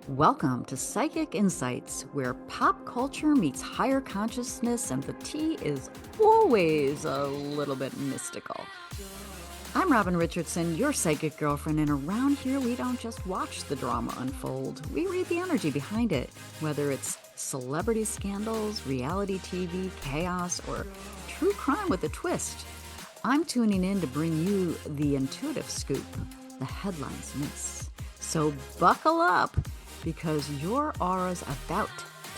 Welcome to Psychic Insights, where pop culture meets higher consciousness and the tea is always a little bit mystical. I'm Robin Richardson, your psychic girlfriend, and around here we don't just watch the drama unfold, we read the energy behind it, whether it's celebrity scandals, reality TV, chaos, or true crime with a twist. I'm tuning in to bring you the intuitive scoop the headlines miss. So buckle up, because your aura's about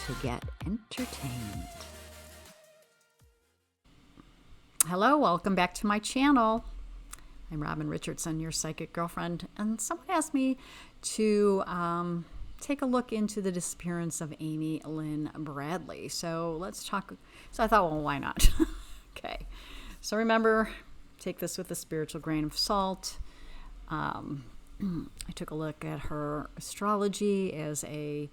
to get entertained. Hello, welcome back to my channel. I'm Robin Richardson, your psychic girlfriend, and someone asked me to take a look into the disappearance of Amy Lynn Bradley. So let's talk. So I thought, well, why not? Okay. So remember, take this with a spiritual grain of salt. I took a look at her astrology as a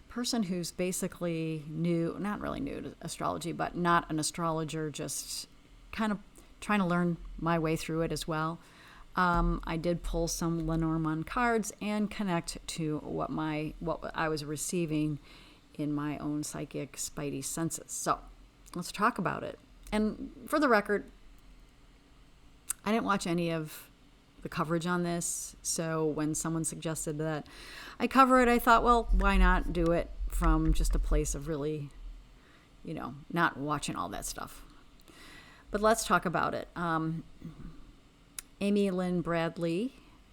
person who's basically not really new to astrology, but not an astrologer, just kind of trying to learn my way through it as well. I did pull some Lenormand cards and connect to what I was receiving in my own psychic spidey senses. So let's talk about it. And for the record, I didn't watch any of the coverage on this. So when someone suggested that I cover it, I thought, well, why not do it from just a place of really, not watching all that stuff. But let's talk about it. Amy Lynn Bradley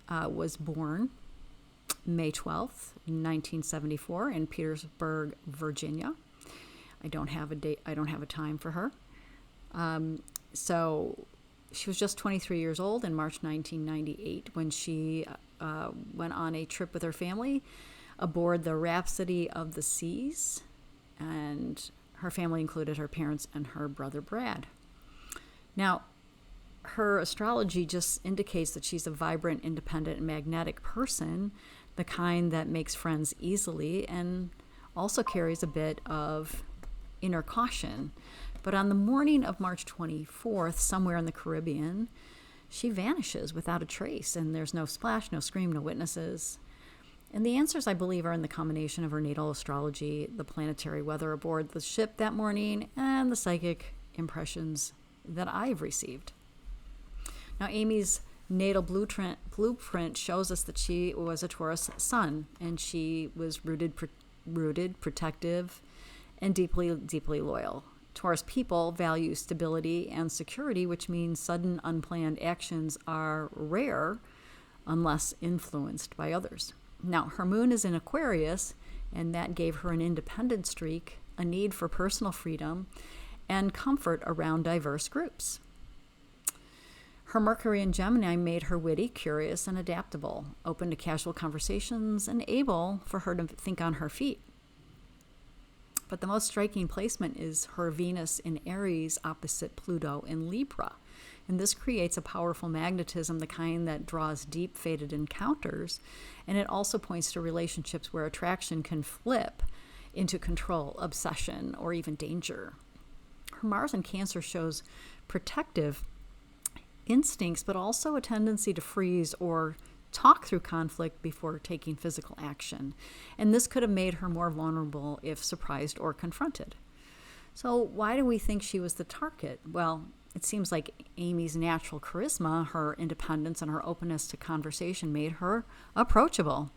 was born May 12th, 1974 in Petersburg, Virginia. I don't have a date. I don't have a time for her. So she was just 23 years old in March 1998 when she went on a trip with her family aboard the Rhapsody of the Seas, and her family included her parents and her brother Brad. Now, her astrology just indicates that she's a vibrant, independent, and magnetic person, the kind that makes friends easily and also carries a bit of inner caution. But on the morning of March 24th, somewhere in the Caribbean, she vanishes without a trace, and there's no splash, no scream, no witnesses. And the answers, I believe, are in the combination of her natal astrology, the planetary weather aboard the ship that morning, and the psychic impressions that I've received. Now, Amy's natal blueprint shows us that she was a Taurus sun, and she was rooted, protective, and deeply, deeply loyal. Taurus people value stability and security, which means sudden, unplanned actions are rare unless influenced by others. Now, her moon is in Aquarius, and that gave her an independent streak, a need for personal freedom, and comfort around diverse groups. Her Mercury in Gemini made her witty, curious, and adaptable, open to casual conversations, and able for her to think on her feet. But the most striking placement is her Venus in Aries opposite Pluto in Libra. And this creates a powerful magnetism, the kind that draws deep, fated encounters. And it also points to relationships where attraction can flip into control, obsession, or even danger. Her Mars in Cancer shows protective instincts, but also a tendency to freeze or talk through conflict before taking physical action. And this could have made her more vulnerable if surprised or confronted. So why do we think she was the target? Well, it seems like Amy's natural charisma, her independence, and her openness to conversation made her approachable.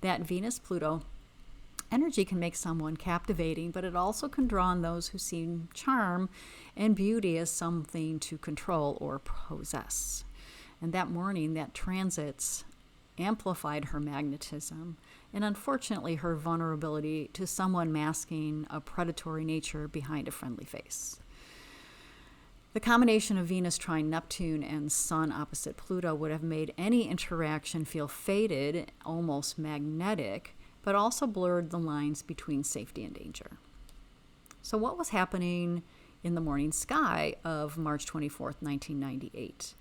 That Venus-Pluto energy can make someone captivating, but it also can draw on those who see charm and beauty as something to control or possess. And that morning, that transits amplified her magnetism and unfortunately her vulnerability to someone masking a predatory nature behind a friendly face. The combination of Venus trine Neptune and Sun opposite Pluto would have made any interaction feel fated, almost magnetic, but also blurred the lines between safety and danger. So what was happening in the morning sky of March 24th, 1998?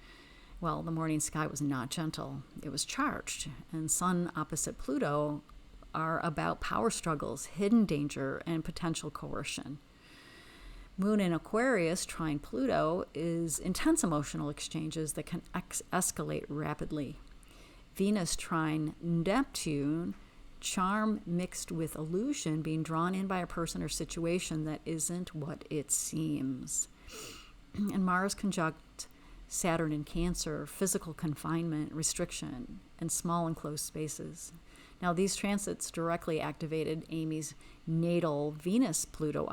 Well, the morning sky was not gentle. It was charged. And Sun opposite Pluto are about power struggles, hidden danger, and potential coercion. Moon in Aquarius trine Pluto is intense emotional exchanges that can escalate rapidly. Venus trine Neptune charm mixed with illusion, being drawn in by a person or situation that isn't what it seems. And Mars conjunct Saturn in Cancer, physical confinement, restriction, and small enclosed spaces. Now, these transits directly activated Amy's natal Venus-Pluto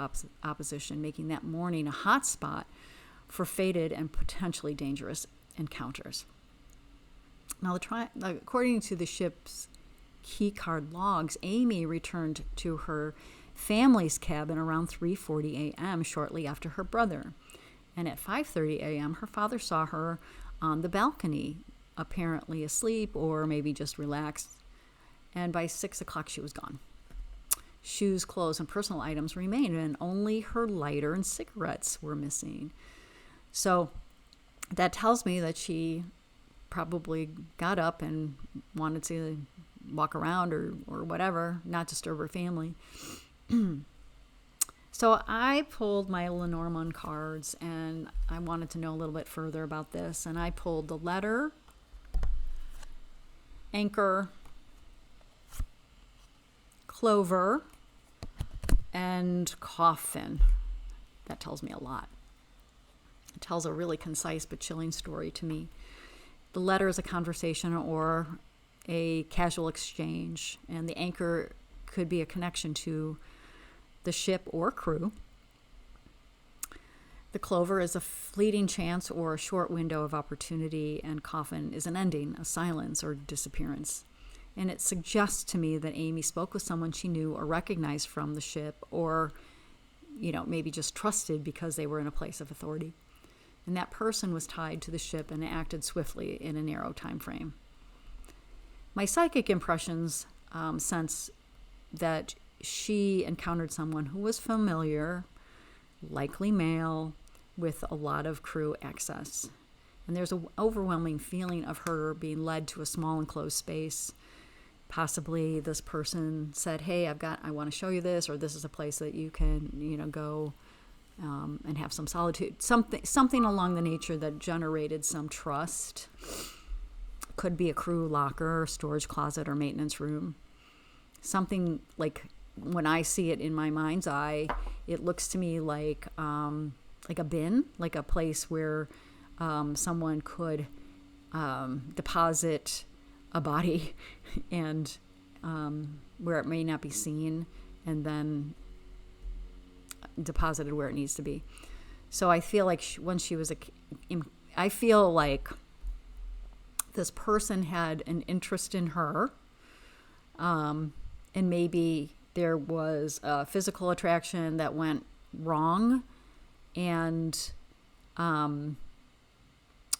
opposition, making that morning a hot spot for fated and potentially dangerous encounters. Now, according to the ship's keycard logs, Amy returned to her family's cabin around 3:40 a.m. shortly after her brother. And at 5:30 a.m., her father saw her on the balcony, apparently asleep or maybe just relaxed. And by 6 o'clock, she was gone. Shoes, clothes, and personal items remained, and only her lighter and cigarettes were missing. So that tells me that she probably got up and wanted to walk around or whatever, not disturb her family. So I pulled my Lenormand cards, and I wanted to know a little bit further about this. And I pulled the letter, anchor, clover, and coffin. That tells me a lot. It tells a really concise but chilling story to me. The letter is a conversation or a casual exchange, and the anchor could be a connection to the ship or crew. The clover is a fleeting chance or a short window of opportunity, and coffin is an ending, a silence or disappearance. And it suggests to me that Amy spoke with someone she knew or recognized from the ship, or, maybe just trusted because they were in a place of authority. And that person was tied to the ship and acted swiftly in a narrow time frame. My psychic impressions sense that she encountered someone who was familiar, likely male, with a lot of crew access. And there's an overwhelming feeling of her being led to a small enclosed space. Possibly this person said, hey, I want to show you this, or this is a place that you can, go and have some solitude. Something along the nature that generated some trust. Could be a crew locker, storage closet, or maintenance room. Something like, when I see it in my mind's eye, it looks to me like a bin, like a place where someone could deposit a body and where it may not be seen, and then deposited where it needs to be. So I feel like when she was I feel like this person had an interest in her, and maybe there was a physical attraction that went wrong, and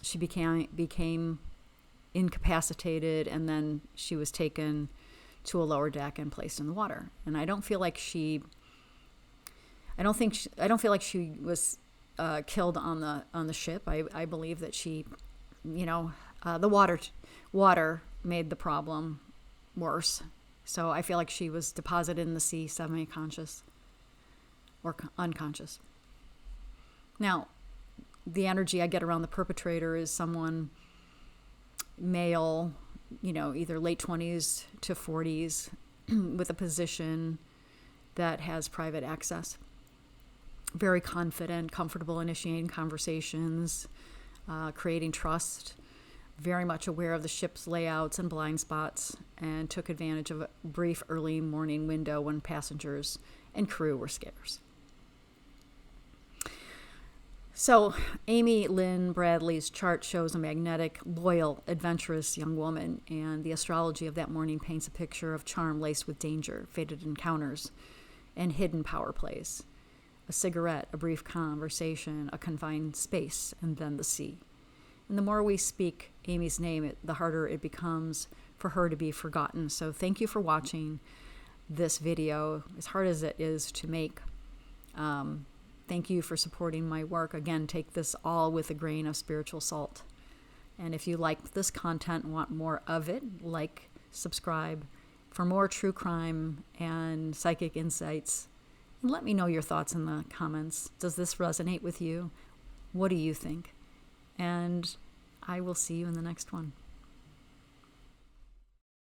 she became incapacitated, and then she was taken to a lower deck and placed in the water. And I don't feel like she was killed on the ship. I believe that she, the water made the problem worse. So I feel like she was deposited in the sea, semi-conscious or unconscious. Now, the energy I get around the perpetrator is someone male, either late 20s to 40s, with a position that has private access. Very confident, comfortable initiating conversations, creating trust, very much aware of the ship's layouts and blind spots, and took advantage of a brief early morning window when passengers and crew were scarce. So Amy Lynn Bradley's chart shows a magnetic, loyal, adventurous young woman, and the astrology of that morning paints a picture of charm laced with danger, fated encounters, and hidden power plays. A cigarette, a brief conversation, a confined space, and then the sea. And the more we speak Amy's name, the harder it becomes for her to be forgotten. So thank you for watching this video, as hard as it is to make. Thank you for supporting my work. Again, take this all with a grain of spiritual salt. And if you like this content and want more of it, like, subscribe for more true crime and psychic insights. And let me know your thoughts in the comments. Does this resonate with you? What do you think? And I will see you in the next one.